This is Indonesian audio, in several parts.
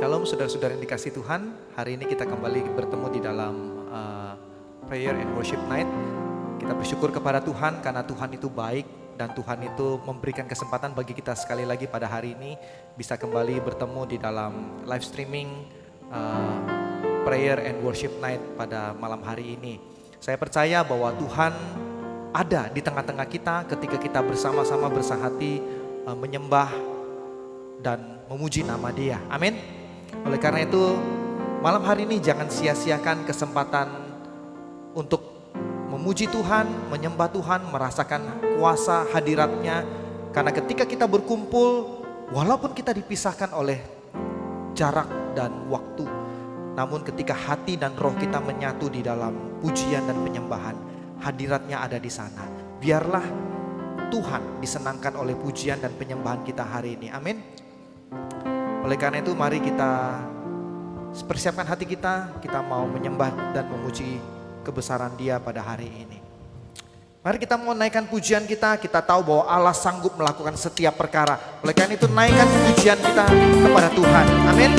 Shalom saudara-saudara yang dikasih Tuhan. Hari ini kita kembali bertemu di dalam Prayer and Worship Night. Kita bersyukur kepada Tuhan karena Tuhan itu baik dan Tuhan itu memberikan kesempatan bagi kita sekali lagi pada hari ini bisa kembali bertemu di dalam live streaming Prayer and Worship Night pada malam hari ini. Saya percaya bahwa Tuhan ada di tengah-tengah kita ketika kita bersama-sama bersahati menyembah dan memuji nama Dia. Amin. Oleh karena itu malam hari ini jangan sia-siakan kesempatan untuk memuji Tuhan, menyembah Tuhan, merasakan kuasa hadiratnya. Karena ketika kita berkumpul, walaupun kita dipisahkan oleh jarak dan waktu, namun ketika hati dan roh kita menyatu di dalam pujian dan penyembahan, hadiratnya ada di sana. Biarlah Tuhan disenangkan oleh pujian dan penyembahan kita hari ini. Amin. Oleh karena itu mari kita persiapkan hati kita mau menyembah dan memuji kebesaran Dia pada hari ini. Mari kita mau naikkan pujian kita tahu bahwa Allah sanggup melakukan setiap perkara. Oleh karena itu naikkan pujian kita kepada Tuhan. Amin.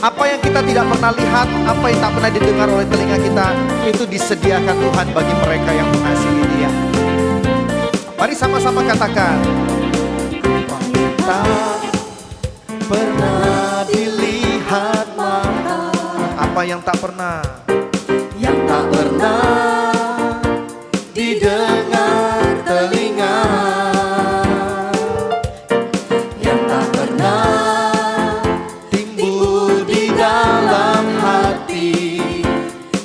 Apa yang kita tidak pernah lihat, apa yang tak pernah didengar oleh telinga kita, itu disediakan Tuhan bagi mereka yang mengasihi Dia. Mari sama-sama katakan. Tak pernah dilihat mata, apa yang tak pernah, yang tak pernah didengar telinga, yang tak pernah timbul di dalam hati,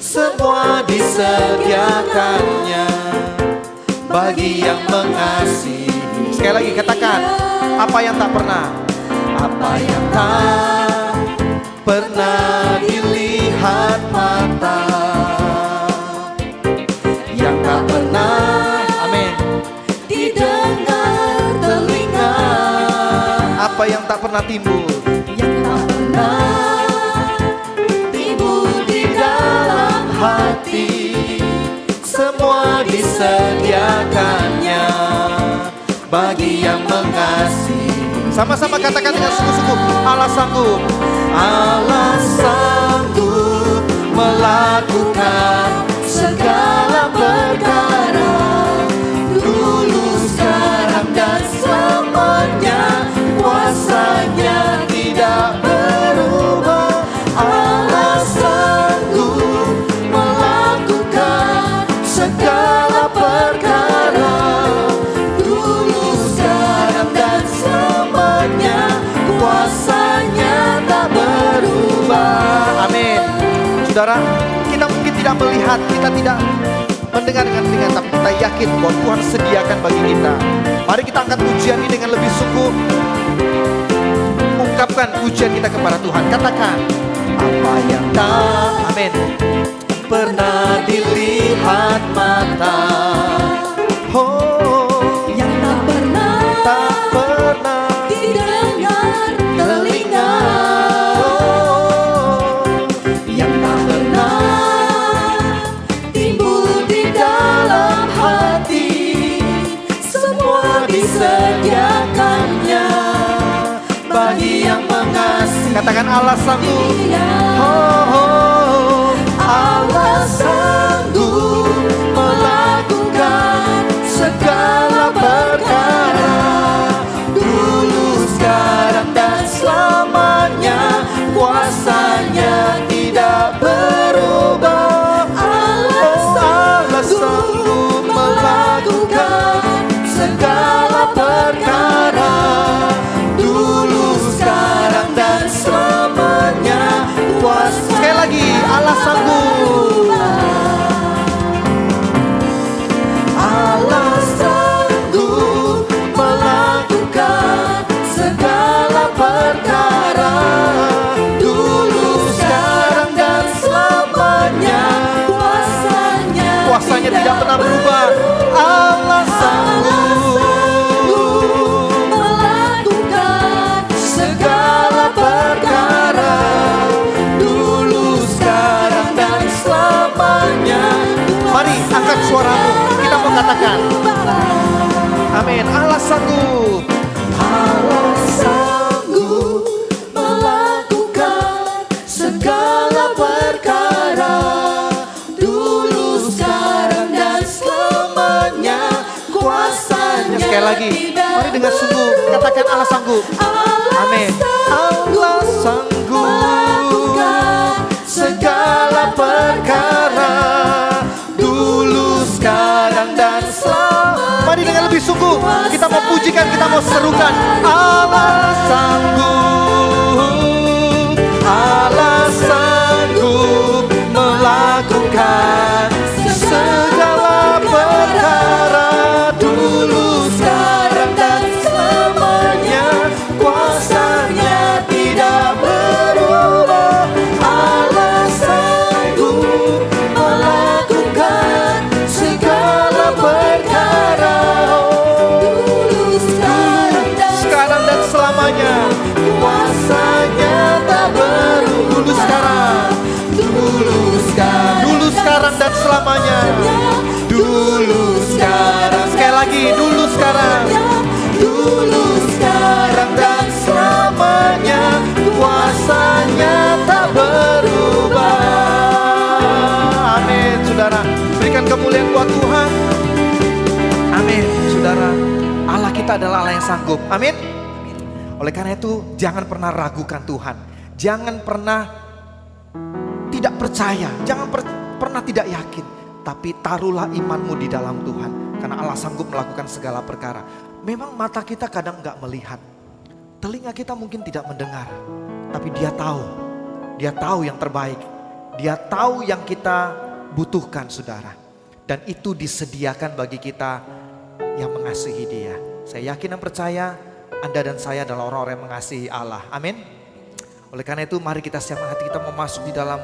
semua disediakannya bagi yang mengasihi. Sekali lagi katakan, apa yang tak pernah, apa yang tak pernah dilihat mata, yang tak pernah, amin, didengar telinga, apa yang tak pernah timbul, yang tak pernah timbul di dalam hati, semua disediakannya bagi yang mengasihi. sama-sama katakan dengan sungguh-sungguh, Allah sanggup, Allah sanggup melakukan segala perkara, dulu, sekarang, dan selamanya. Kuasanya tidak berubah. Allah sanggup melakukan segala perkara, dulu, sekarang, dan selamanya. Kuasanya tak berubah. amin. Saudara, kita mungkin tidak melihat, kita tidak mendengar dengan telinga, tapi kita yakin bahwa Tuhan sediakan bagi kita. Mari kita angkat pujian ini dengan lebih sungguh. Ungkapkan pujian kita kepada Tuhan. Katakan, Apa yang tak amin, pernah dilihat mata, oh, yang tak pernah didengar telinga, yang tak pernah timbul di dalam hati, semua disediakannya bagi yang mengasihi. katakan Allah sanggup, Dia. oh, Allah sanggup melakukan segala perkara, dulu, sekarang, dan selamanya. Kuasanya tidak berubah. Allah sanggup melakukan segala perkara, dulu, sekarang, dan selamanya. sekali lagi, Allah sanggup, Allah sanggup melakukan segala perkara, dulu, sekarang, dan selamanya. Kuasanya tidak pernah berubah. Allah sanggup melakukan segala perkara, dulu, sekarang, dan selamanya. Mari angkat suaramu, kita mengatakan, amin. Allah sanggup, Allah sanggup Sekali lagi, mari dengan sungguh katakan Allah sanggup. Amin. Allah sanggup segala perkara, dulu, sekarang, dan selamanya. Mari dengan lebih sungguh kita mau pujikan, kita mau serukan. Allah sanggup, Allah sanggup melakukan segala perkara, dulu, sekarang, dan selamanya. Kuasanya tidak berubah. Allah sanggup melakukan segala perkara, dulu, sekarang, dan selamanya. Kuasanya tak berubah. Dulu, sekarang, dulu, sekarang, dan selamanya. Dulu, sekarang, sekali lagi, dulu, sekarang, dan selamanya. Kuasanya tak berubah. Amin, saudara. Berikan kemuliaan buat Tuhan. Amin, saudara. Allah kita adalah Allah yang sanggup. Amin. Oleh karena itu, jangan pernah ragukan Tuhan. Jangan pernah tidak percaya, jangan pernah tidak yakin, tapi taruhlah imanmu di dalam Tuhan, karena Allah sanggup melakukan segala perkara. Memang mata kita kadang nggak melihat, telinga kita mungkin tidak mendengar, tapi Dia tahu yang terbaik, Dia tahu yang kita butuhkan, saudara. Dan itu disediakan bagi kita yang mengasihi Dia. Saya yakin dan percaya Anda dan saya adalah orang-orang yang mengasihi Allah. Amin. Oleh karena itu mari kita siapkan hati kita mau masuk di dalam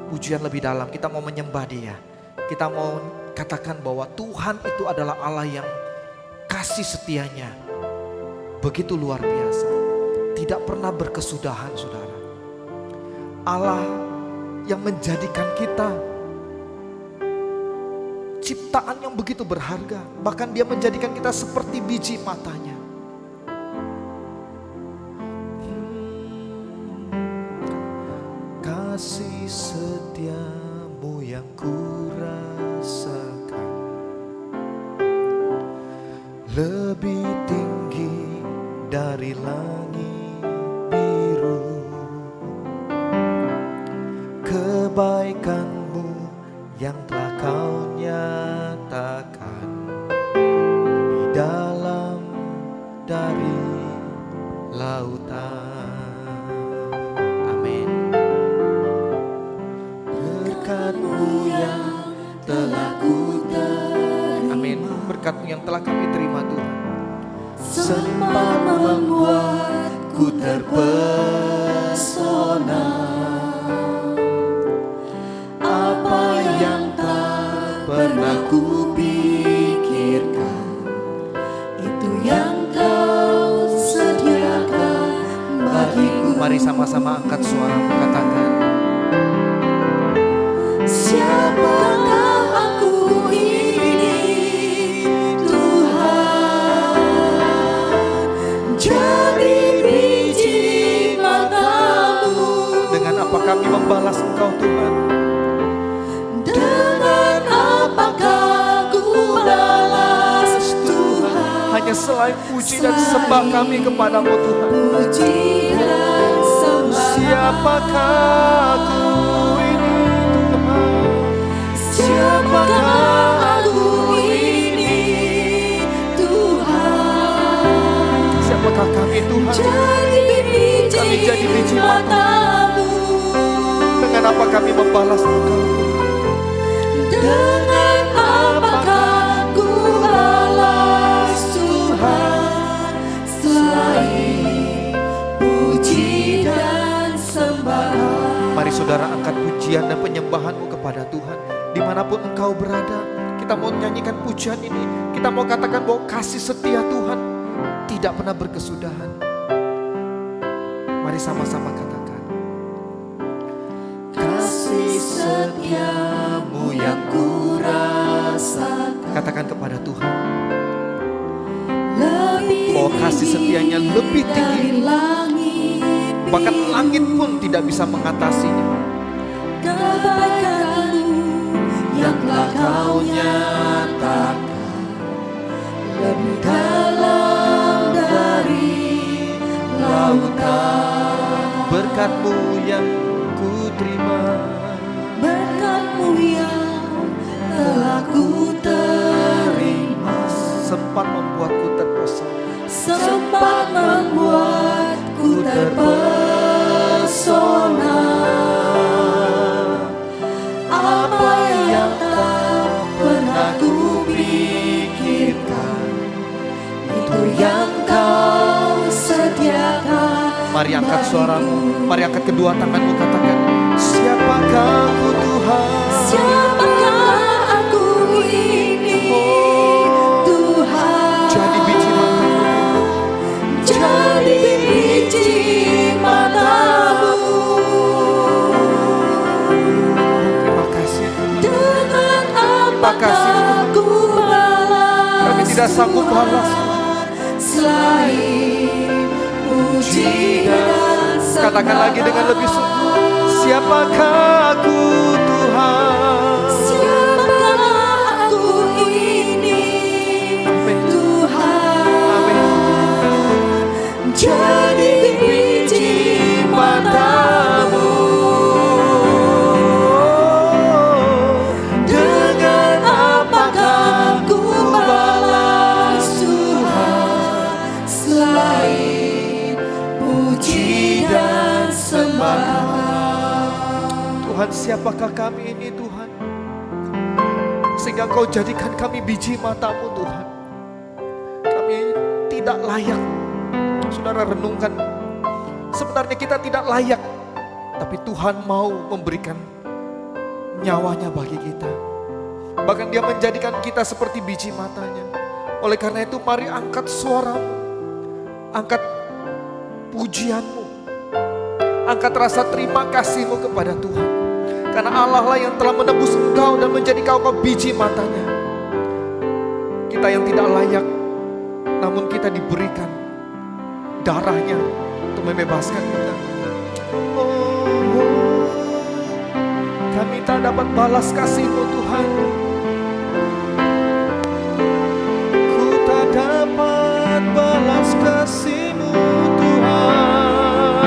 pujian lebih dalam. Kita mau menyembah Dia. Kita mau katakan bahwa Tuhan itu adalah Allah yang kasih setianya begitu luar biasa. Tidak pernah berkesudahan, saudara. Allah yang menjadikan kita ciptaan yang begitu berharga. Bahkan Dia menjadikan kita seperti biji matanya. Kasih setiamu yang kurasakan lebih tinggi dari langit biru. Kebaikanmu yang telah Kau nyatakan di dalam dari lautan. Berkat-Mu yang telah ku terima. Amin. Berkat-Mu yang telah kami terima, Tuhan, sempat membuatku terpesona. Apa yang tak pernah ku pikirkan, itu yang Kau sediakan bagiku. Mari sama-sama angkat suara, katakan, siapakah aku ini, Tuhan, jadi biji mata-Mu. Dengan apa kami membalas Engkau, Tuhan? Dengan apakah ku balas, Tuhan? Hanya selain puji dan sembah kami kepadamu, Tuhan. Puji dan sembah. Siapakah aku ini, siapakah aku ini, Tuhan? Siapakah kami, Tuhan? Kami jadi biji mata-Mu. Dengan apa kami membalas Engkau? Dengan apakah ku balas, Tuhan, selain puji dan sembah. Mari saudara angkat pujian dan penyembahan-Mu kepada Tuhan. Dimanapun engkau berada, kita mau nyanyikan pujian ini. Kita mau katakan bahwa kasih setia Tuhan tidak pernah berkesudahan. Mari sama-sama katakan, kasih setiamu yang kurasakan. Katakan kepada Tuhan bahwa kasih setianya lebih tinggi, bahkan langit pun tidak bisa mengatasinya. Kebaikan-Mu yang telah Kau nyatakan lebih dalam lautan. Berkat-Mu yang ku terima, Berkat-Mu yang telah ku terima, sempat membuatku terpesona. sempat membuatku terpesona. Apa yang tak pernah ku pikirkan, itu yang Kau sediakan. Mari angkat suaramu, mari angkat kedua tanganmu, katakan, siapakah aku Tuhan? Siapakah aku ini, Tuhan? Jadi biji matamu, Jadi biji matamu. terima kasih Tuhan. Dengan Terima kasih, apakah aku balas? Kami tidak sanggup balas. Selain puji dan sembah. Katakan lagi dengan lebih sungguh, siapakah aku Tuhan? Siapakah aku ini, Amin. Tuhan? Amin. Jadi biji matamu. Dengan apakah ku balas, Tuhan, selain puji dan sembah. Tuhan, siapakah kami ini Tuhan? Sehingga Kau jadikan kami biji matamu Tuhan. Kami tidak layak. Saudara renungkan, sebenarnya kita tidak layak, tapi Tuhan mau memberikan nyawanya bagi kita. Bahkan Dia menjadikan kita seperti biji matanya. Oleh karena itu mari angkat suaramu, angkat pujianmu, angkat rasa terima kasihmu kepada Tuhan. Karena Allah lah yang telah menebus engkau dan menjadi kau biji matanya. Kita yang tidak layak, namun kita diberikan darahnya untuk membebaskan kita. Oh, kami tak dapat balas kasih-Mu Tuhan. Ku tak dapat balas kasih-Mu Tuhan.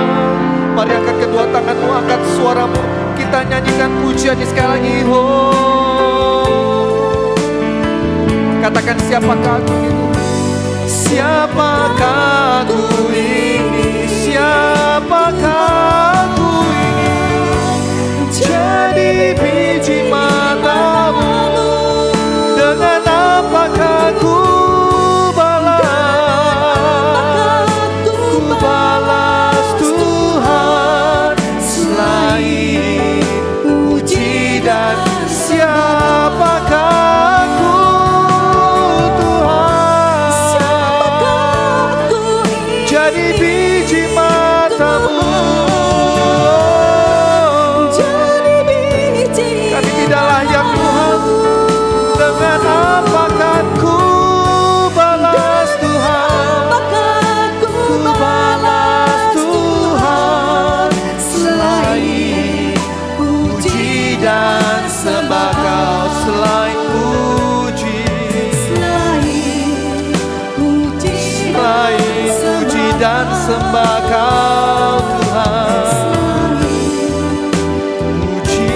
Mari angkat kedua tanganmu, angkat suaramu. Kita nyanyikan pujian ini sekali lagi. Oh, katakan, siapakah aku ini Tuhan? Siapakah aku ini? Siapakah aku ini? Jadi biji matamu. Dengan apakah ku balas? Ku balas Tuhan, selain puji dan siapakah aku Tuhan? Jadi biji matamu. Kami tidak layak Tuhan. Dengan apakah ku balas Tuhan? Ku balas Tuhan, selain puji dan sembah Kau. Selain puji, selain puji dan sembah Kau Tuhan. Puji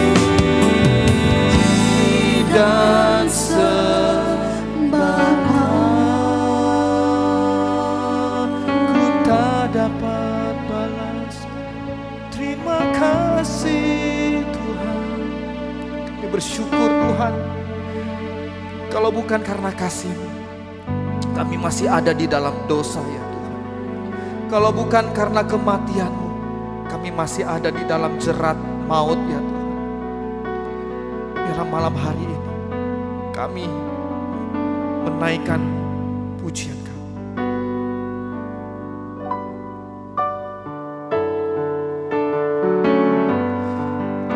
dan sembah Kau. Ku tak dapat balas. Terima kasih Tuhan. Kami bersyukur Tuhan. Kalau bukan karena kasih-Mu, kami masih ada di dalam dosa ya Tuhan. Kalau bukan karena kematian-Mu, kami masih ada di dalam jerat maut ya Tuhan. Biarlah malam hari ini kami menaikkan pujian Kami.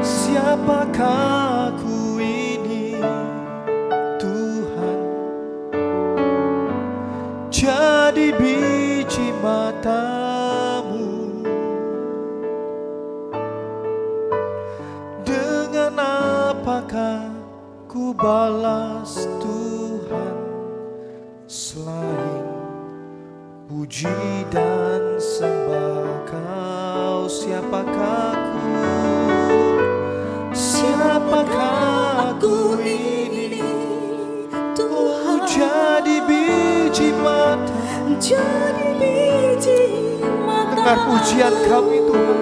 Siapakah aku ini Tuhan? Jadi biji matamu. Dengan apakah ku balas Tuhan, selain puji dan sembah Engkau, siapakah aku? Siapakah aku ini? Oh, jadi biji mata. Jadi biji mata. Dengar pujian kami Tuhan.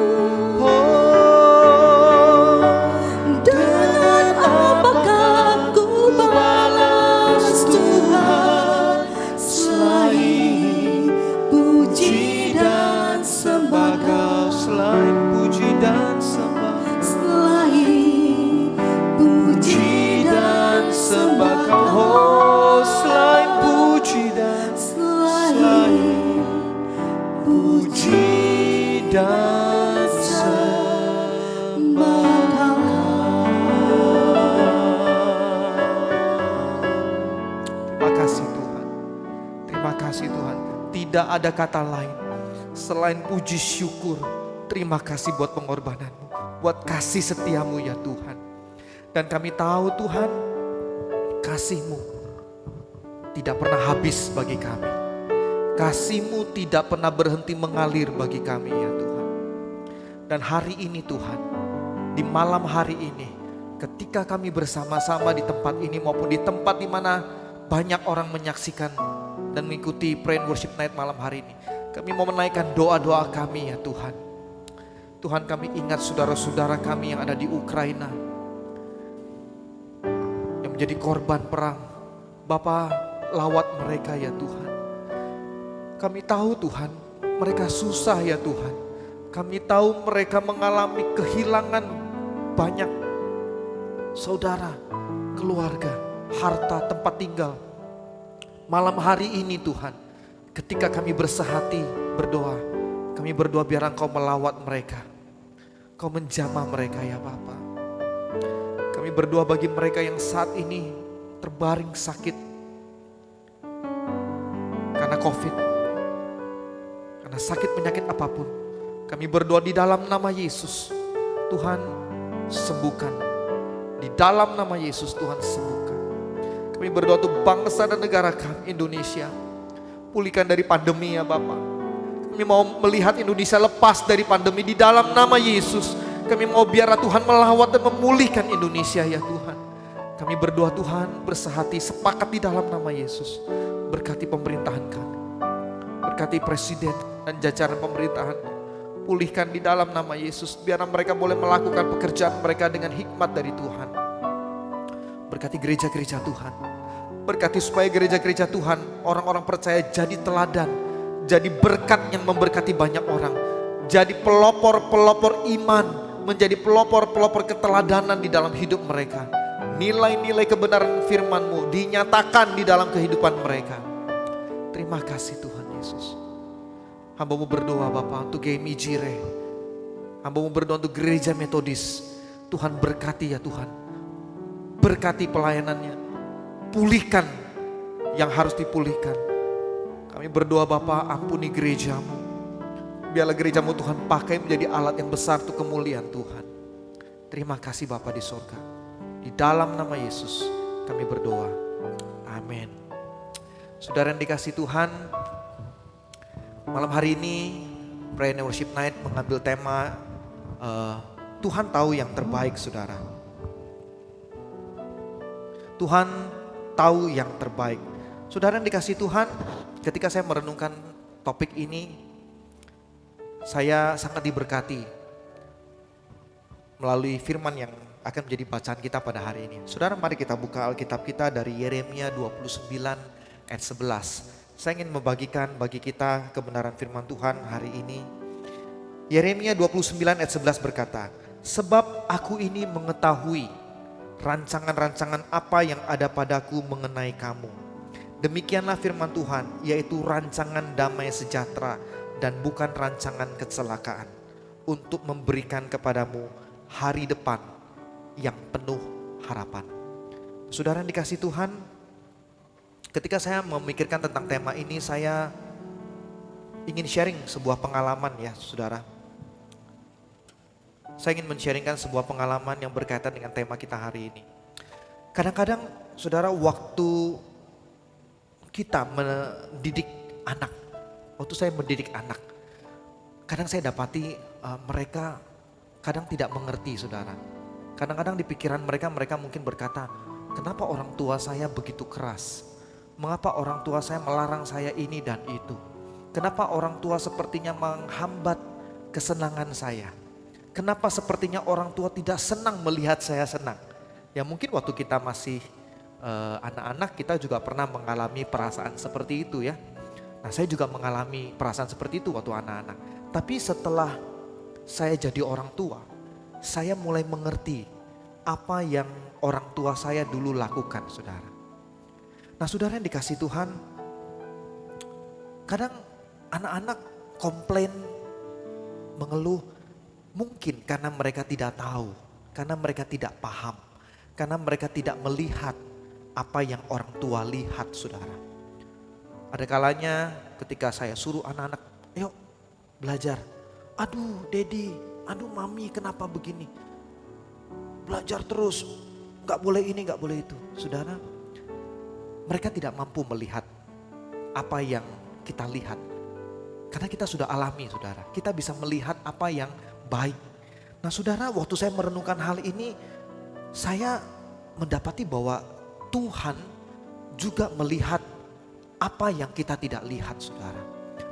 Dengan apakah ku balas Tuhan selain puji dan sembah Kau, Selain puji dan sembah, selain puji dan sembah Kau, oh, selain puji dan selain puji dan sembah Kau. Terima kasih Tuhan. Terima kasih Tuhan. Tidak ada kata lain selain puji syukur. Terima kasih buat pengorbananmu, buat kasih setiamu ya Tuhan. Dan kami tahu Tuhan, kasih-Mu tidak pernah habis bagi kami. Kasih-Mu tidak pernah berhenti mengalir bagi kami ya Tuhan. Dan hari ini Tuhan, di malam hari ini, ketika kami bersama-sama di tempat ini maupun di tempat di mana banyak orang menyaksikan dan mengikuti Prayer and Worship Night malam hari ini, kami mau menaikkan doa-doa kami ya Tuhan. Tuhan, kami ingat saudara-saudara kami yang ada di Ukraina, yang menjadi korban perang. Bapa, lawat mereka ya Tuhan. Kami tahu Tuhan, mereka susah ya Tuhan. Kami tahu mereka mengalami kehilangan banyak saudara, keluarga, harta, tempat tinggal. Malam hari ini Tuhan, ketika kami bersehati berdoa, kami berdoa biar Engkau melawat mereka. Kau menjamah mereka ya Bapa. Kami berdoa bagi mereka yang saat ini terbaring sakit karena COVID, karena sakit penyakit apapun. Kami berdoa di dalam nama Yesus, Tuhan sembuhkan. Di dalam nama Yesus Tuhan sembuhkan. Kami berdoa untuk bangsa dan negara kami Indonesia, pulihkan dari pandemi ya Bapa. Kami mau melihat Indonesia lepas dari pandemi di dalam nama Yesus. Kami mau biarlah Tuhan melawat dan memulihkan Indonesia ya Tuhan. Kami berdoa Tuhan, bersehati, sepakat di dalam nama Yesus. Berkati pemerintahan kami, berkati presiden dan jajaran pemerintahan. Pulihkan di dalam nama Yesus, biar mereka boleh melakukan pekerjaan mereka dengan hikmat dari Tuhan. Berkati gereja-gereja Tuhan, berkati supaya gereja-gereja Tuhan, orang-orang percaya jadi teladan, jadi berkat yang memberkati banyak orang, jadi pelopor-pelopor iman, menjadi pelopor-pelopor keteladanan di dalam hidup mereka. Nilai-nilai kebenaran firman-Mu dinyatakan di dalam kehidupan mereka. Terima kasih Tuhan Yesus. Hamba-Mu berdoa Bapa untuk GMI Jire. Hamba-Mu berdoa untuk gereja Metodis. Tuhan berkati ya Tuhan. Berkati pelayanannya. Pulihkan yang harus dipulihkan. Kami berdoa Bapa, ampuni gereja-Mu. Biarlah gereja-Mu Tuhan pakai menjadi alat yang besar untuk kemuliaan Tuhan. Terima kasih Bapa di surga. Di dalam nama Yesus kami berdoa. Amin. Saudara yang dikasihi Tuhan, malam hari ini Prayer and Worship Night mengambil tema Tuhan tahu yang terbaik saudara. Tuhan tahu yang terbaik. Saudara yang dikasihi Tuhan, ketika saya merenungkan topik ini, saya sangat diberkati melalui firman yang akan menjadi bacaan kita pada hari ini. Saudara, mari kita buka Alkitab kita dari Yeremia 29 ayat 11. Saya ingin membagikan bagi kita kebenaran firman Tuhan hari ini. Yeremia 29 ayat 11 berkata, "Sebab aku ini mengetahui rancangan-rancangan apa yang ada padaku mengenai kamu. Demikianlah firman Tuhan, yaitu rancangan damai sejahtera dan bukan rancangan kecelakaan, untuk memberikan kepadamu hari depan yang penuh harapan." Saudara yang dikasihi Tuhan, ketika saya memikirkan tentang tema ini, saya ingin sharing sebuah pengalaman ya saudara. Saya ingin men-sharingkan sebuah pengalaman yang berkaitan dengan tema kita hari ini. Kadang-kadang saudara, waktu kita mendidik anak, waktu saya mendidik anak, kadang saya dapati mereka kadang tidak mengerti saudara. Kadang-kadang di pikiran mereka mungkin berkata, kenapa orang tua saya begitu keras? Mengapa orang tua saya melarang saya ini dan itu? Kenapa orang tua sepertinya menghambat kesenangan saya? Kenapa sepertinya orang tua tidak senang melihat saya senang? Ya mungkin waktu kita masih anak-anak kita juga pernah mengalami perasaan seperti itu ya. Nah saya juga mengalami perasaan seperti itu waktu anak-anak. Tapi setelah saya jadi orang tua, saya mulai mengerti apa yang orang tua saya dulu lakukan saudara. Nah saudara yang dikasih Tuhan, kadang anak-anak komplain, mengeluh, mungkin karena mereka tidak tahu, karena mereka tidak paham, karena mereka tidak melihat apa yang orang tua lihat saudara. Ada kalanya ketika saya suruh anak-anak, ayo belajar. Aduh Dedi, aduh Mami kenapa begini? Belajar terus, gak boleh ini, gak boleh itu. Saudara, mereka tidak mampu melihat apa yang kita lihat. Karena kita sudah alami saudara, kita bisa melihat apa yang baik. Nah saudara, waktu saya merenungkan hal ini, saya mendapati bahwa Tuhan juga melihat apa yang kita tidak lihat saudara.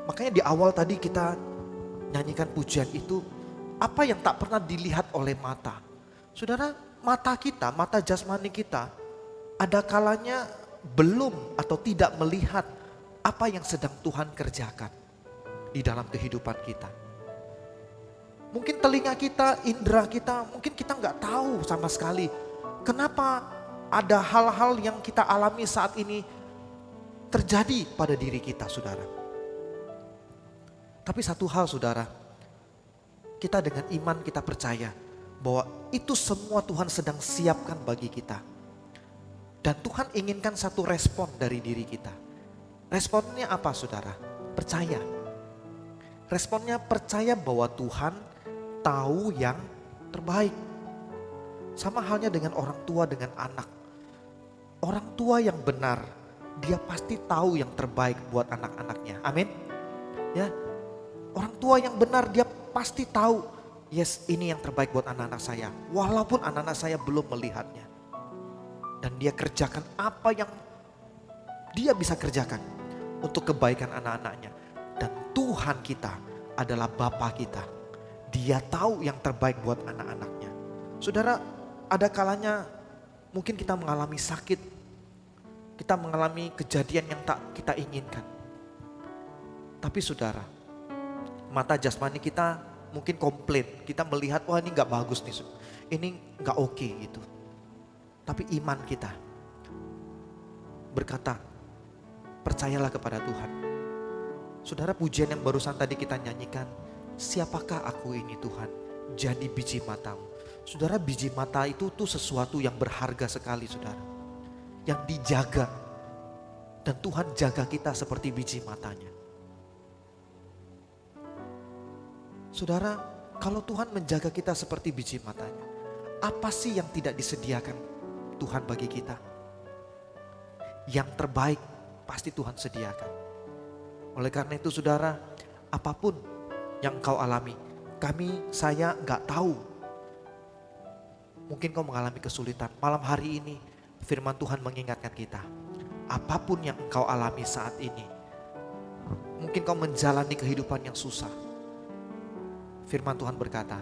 Makanya di awal tadi kita nyanyikan pujian itu, apa yang tak pernah dilihat oleh mata. Saudara, mata kita, mata jasmani kita, ada kalanya belum atau tidak melihat apa yang sedang Tuhan kerjakan di dalam kehidupan kita. Mungkin telinga kita, indera kita, mungkin kita nggak tahu sama sekali kenapa ada hal-hal yang kita alami saat ini terjadi pada diri kita saudara. Tapi satu hal saudara, kita dengan iman kita percaya bahwa itu semua Tuhan sedang siapkan bagi kita. Dan Tuhan inginkan satu respon dari diri kita. Responnya apa saudara? Percaya. Responnya percaya bahwa Tuhan tahu yang terbaik. Sama halnya dengan orang tua dengan anak. Orang tua yang benar, dia pasti tahu yang terbaik buat anak-anaknya. Amin. Ya. Orang tua yang benar dia pasti tahu, yes ini yang terbaik buat anak-anak saya. Walaupun anak-anak saya belum melihatnya. Dan dia kerjakan apa yang dia bisa kerjakan untuk kebaikan anak-anaknya. Dan Tuhan kita adalah Bapa kita. Dia tahu yang terbaik buat anak-anaknya. Saudara, ada kalanya mungkin kita mengalami sakit. Kita mengalami kejadian yang tak kita inginkan. Tapi saudara, mata jasmani kita mungkin komplain. Kita melihat, wah ini gak bagus nih. Ini gak oke gitu. Tapi iman kita berkata, percayalah kepada Tuhan. Saudara, pujian yang barusan tadi kita nyanyikan, siapakah aku ini Tuhan? Jadi biji matamu. Saudara, biji mata itu tuh sesuatu yang berharga sekali saudara. Yang dijaga. Dan Tuhan jaga kita seperti biji matanya. Saudara, kalau Tuhan menjaga kita seperti biji matanya, apa sih yang tidak disediakan Tuhan bagi kita? Yang terbaik pasti Tuhan sediakan. Oleh karena itu saudara, apapun yang kau alami, saya gak tahu. Mungkin kau mengalami kesulitan. Malam hari ini firman Tuhan mengingatkan kita. Apapun yang kau alami saat ini, mungkin kau menjalani kehidupan yang susah. Firman Tuhan berkata,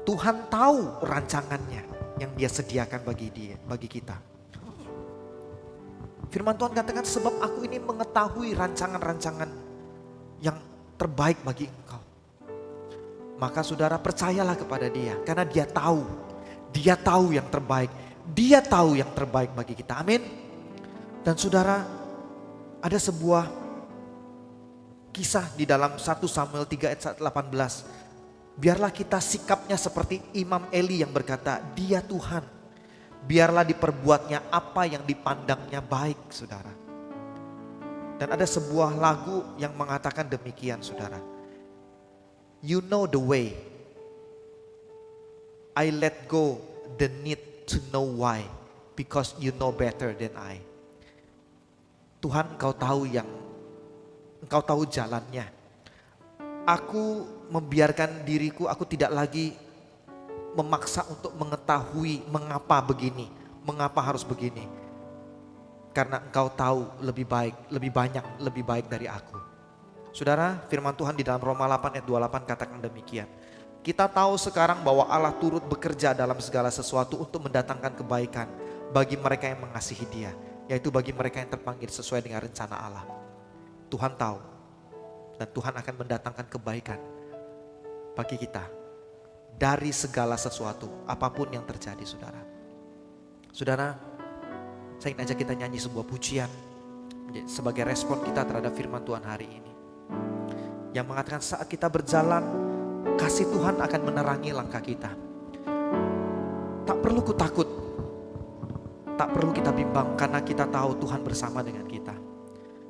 Tuhan tahu rancangannya yang dia sediakan bagi kita. Firman Tuhan katakan, sebab aku ini mengetahui rancangan-rancangan yang terbaik bagi engkau. Maka saudara percayalah kepada dia, karena dia tahu yang terbaik. Dia tahu yang terbaik bagi kita, amin. Dan saudara, ada sebuah kisah di dalam 1 Samuel 3 ayat 18. Biarlah kita sikapnya seperti Imam Eli yang berkata, dia Tuhan. Biarlah diperbuatnya apa yang dipandangnya baik, saudara. Dan ada sebuah lagu yang mengatakan demikian, saudara. You know the way. I let go the need to know why. Because you know better than I. Tuhan, engkau tahu jalannya. aku membiarkan diriku, aku tidak lagi memaksa untuk mengetahui mengapa begini, mengapa harus begini. Karena Engkau tahu lebih baik, lebih banyak, lebih baik dari aku. Saudara, firman Tuhan di dalam Roma 8 ayat 28 katakan demikian. Kita tahu sekarang bahwa Allah turut bekerja dalam segala sesuatu untuk mendatangkan kebaikan bagi mereka yang mengasihi Dia, yaitu bagi mereka yang terpanggil sesuai dengan rencana Allah. Tuhan tahu dan Tuhan akan mendatangkan kebaikan bagi kita dari segala sesuatu, apapun yang terjadi, saudara. Saudara, saya ingin ajak kita nyanyi sebuah pujian sebagai respon kita terhadap firman Tuhan hari ini. Yang mengatakan saat kita berjalan, kasih Tuhan akan menerangi langkah kita. Tak perlu ku takut, tak perlu kita bimbang karena kita tahu Tuhan bersama dengan kita.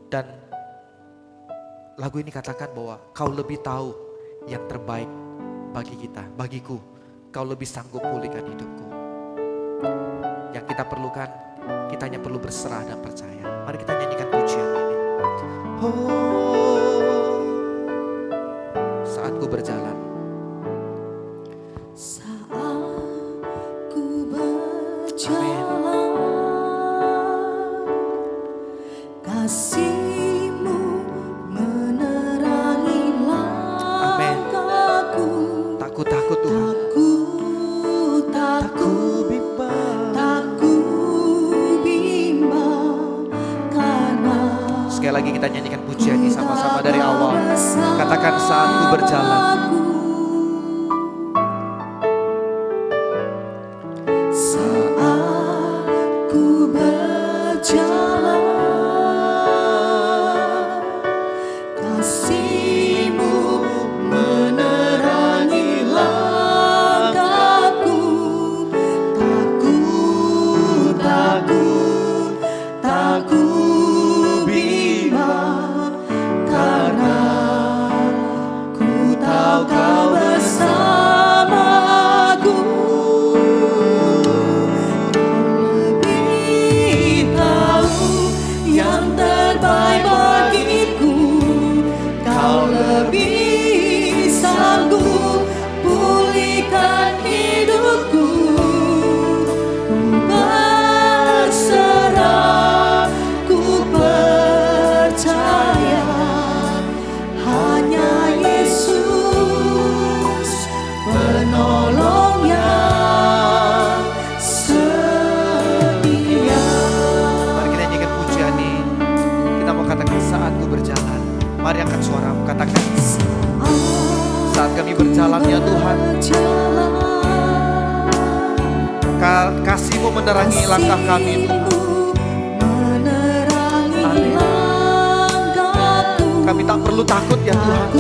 Dan lagu ini katakan bahwa kau lebih tahu yang terbaik bagi kita, bagiku, kau lebih sanggup pulihkan hidupku. Yang kita perlukan, kita hanya perlu berserah dan percaya. Mari kita nyanyikan pujian ini. Oh, saat ku berjalan. Saat ku berjalan, kasih-Mu menerangi langkahku. Tak ku takut Tuhan. Tak ku bimbang karena Sekali lagi kita nyanyikan pujian ini sama-sama dari awal. Katakan saat ku berjalan. Saat ku berjalan, kasih-Mu menerangi langkahku. Tak ku bimbang karena ku tahu Kau bersamaku. Lebih tahu yang terbaik bagiku. Kau lebih sanggup pulihkan hidupku. Ku berserah, ku percaya hanya Yesus penolong yang setia. Mari kita nyanyikan pujian ini. Kita mau katakan saat ku berjalan. Mari angkat suaramu, katakan saat kami berjalan ya Tuhan, kasih-Mu menerangi langkah kami Tuhan. Kami tak perlu takut ya Tuhan.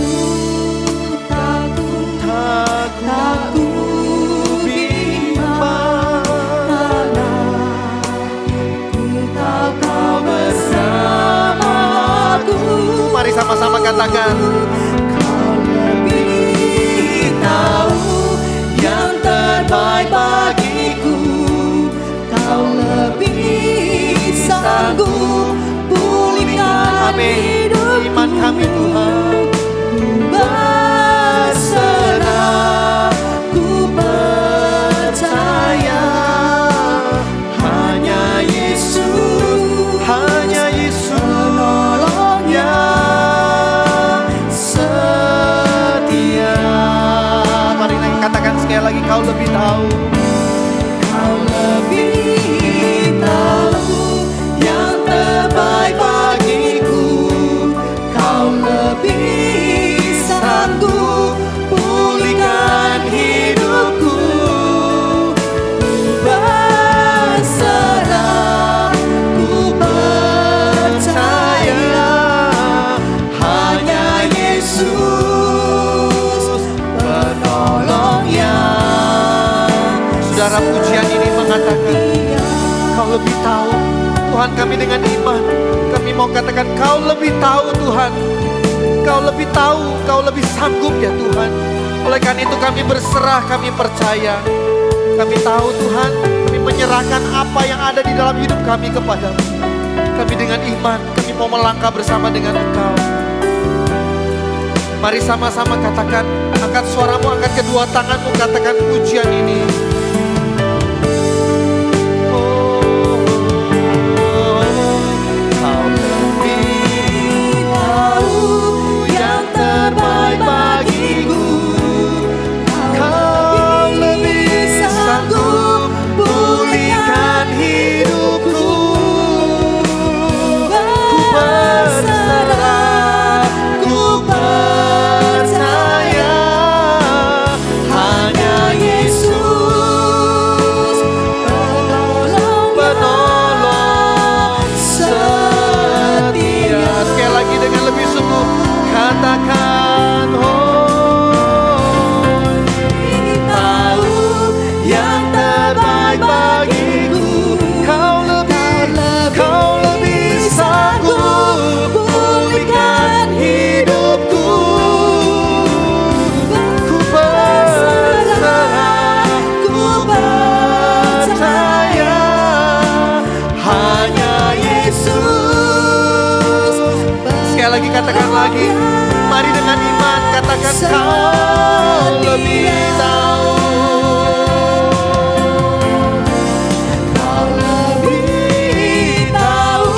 Tak ku bimbang karena ku tahu Kau bersamaku. Mari sama-sama katakan. Kau lebih tahu yang terbaik bagiku. Kau lebih sanggup pulihkan hidupku. Iman kami Tuhan. Berserah, ku percaya hanya Yesus penolong yang setia. Mari kita katakan sekali lagi, Kau lebih tahu. Kau lebih tahu yang terbaik bagiku. Kau lebih sanggup pulihkan hidupku. Ku berserah, ku percaya hanya Yesus penolong yang. Saudara, pujian ini mengatakan Kau lebih tahu. Tuhan, kami dengan iman, kami mau katakan Kau lebih tahu Tuhan. Kau lebih tahu, Kau lebih sanggup ya Tuhan. Oleh karena itu kami berserah, kami percaya. Kami tahu Tuhan, kami menyerahkan apa yang ada di dalam hidup kami kepadamu. Kami dengan iman, kami mau melangkah bersama dengan Engkau. Mari sama-sama katakan, angkat suaramu, angkat kedua tanganmu, katakan pujian ini. Kau lebih tahu yang terbaik bagiku. Kau lebih sanggup pulihkan hidupku. Ku berserah, ku percaya, hanya Yesus penolong setia. Sekali lagi dengan lebih sungguh katakan, tahu yang terbaik bagiku. Kau lebih sanggup pulihkan hidupku. Ku berserah, ku percaya, hanya Yesus. Sekali lagi katakan lagi, mari dengan iman katakan, kau lebih tahu. Kau lebih tahu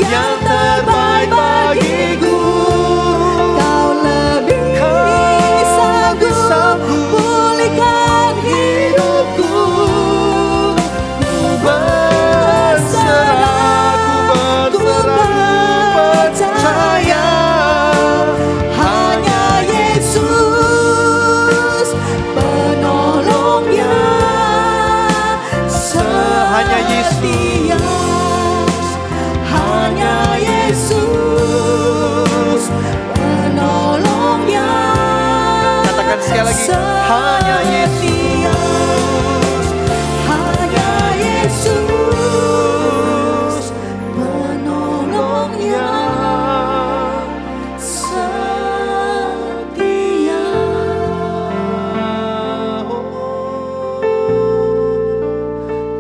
yang terbaik bagiku. Kau lebih sanggup pulihkan hidupku. Ku berserah, ku percaya, Hanya Yesus penolongnya hanya Yesus. setia. Hanya Yesus penolongnya. Katakan sekali lagi, hanya Yesus. Hanya Yesus penolongnya setia.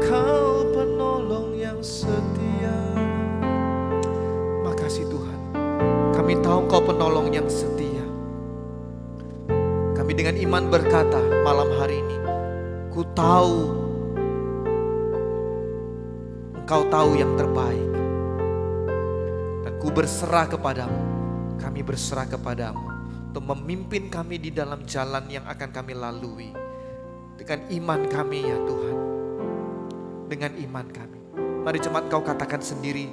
Kau penolong yang setia. Makasih Tuhan, kami tahu Kau penolong yang setia. Kami dengan iman berkata malam hari ini, ku tahu Engkau tahu yang terbaik. Dan ku berserah kepadamu, kami berserah kepadamu untuk memimpin kami di dalam jalan yang akan kami lalui. Dengan iman kami ya Tuhan, dengan iman kami. Mari jemaat Kau katakan sendiri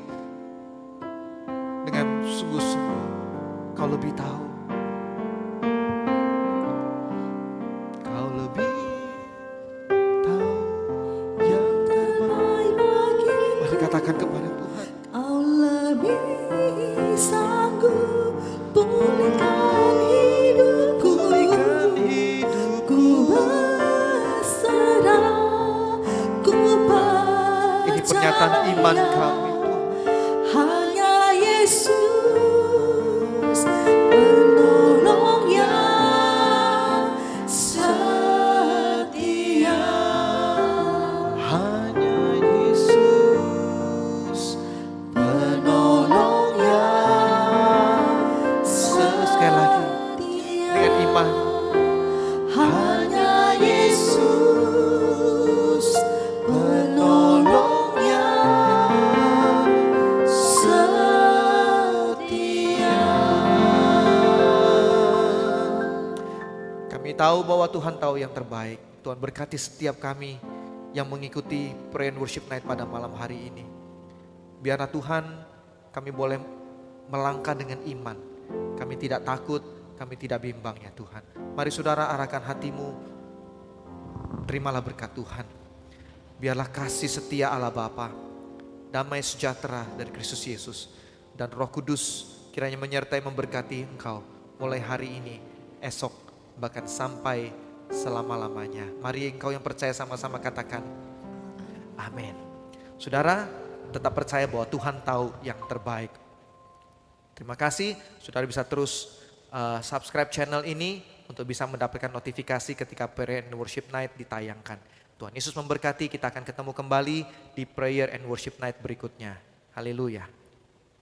dengan sungguh-sungguh, Kau lebih tahu. Kau lebih tahu yang terbaik. Mari katakan kepada Tuhan, Kau lebih sanggup pulihkan hidupku. Ku berserah, ku percaya. ini pernyataan iman kami Tuhan. Hanya Yesus penolongnya setia. Hanya Yesus penolongnya. Sekali lagi dengan iman, Hanya Yesus penolongnya setia. kami tahu bahwa Tuhan tahu yang terbaik. Tuhan berkati setiap kami yang mengikuti Prayer and Worship Night pada malam hari ini. Biarlah Tuhan kami boleh melangkah dengan iman. Kami tidak takut, kami tidak bimbang ya Tuhan. Mari saudara arahkan hatimu, terimalah berkat Tuhan. Biarlah kasih setia Allah Bapa, damai sejahtera dari Kristus Yesus, dan Roh Kudus kiranya menyertai memberkati engkau mulai hari ini, esok, bahkan sampai selama-lamanya. Mari engkau yang percaya sama-sama katakan amin. Saudara tetap percaya bahwa Tuhan tahu yang terbaik. Terima kasih, saudara bisa terus subscribe channel ini untuk bisa mendapatkan notifikasi ketika Prayer and Worship Night ditayangkan. Tuhan Yesus memberkati, kita akan ketemu kembali di Prayer and Worship Night berikutnya. Haleluya.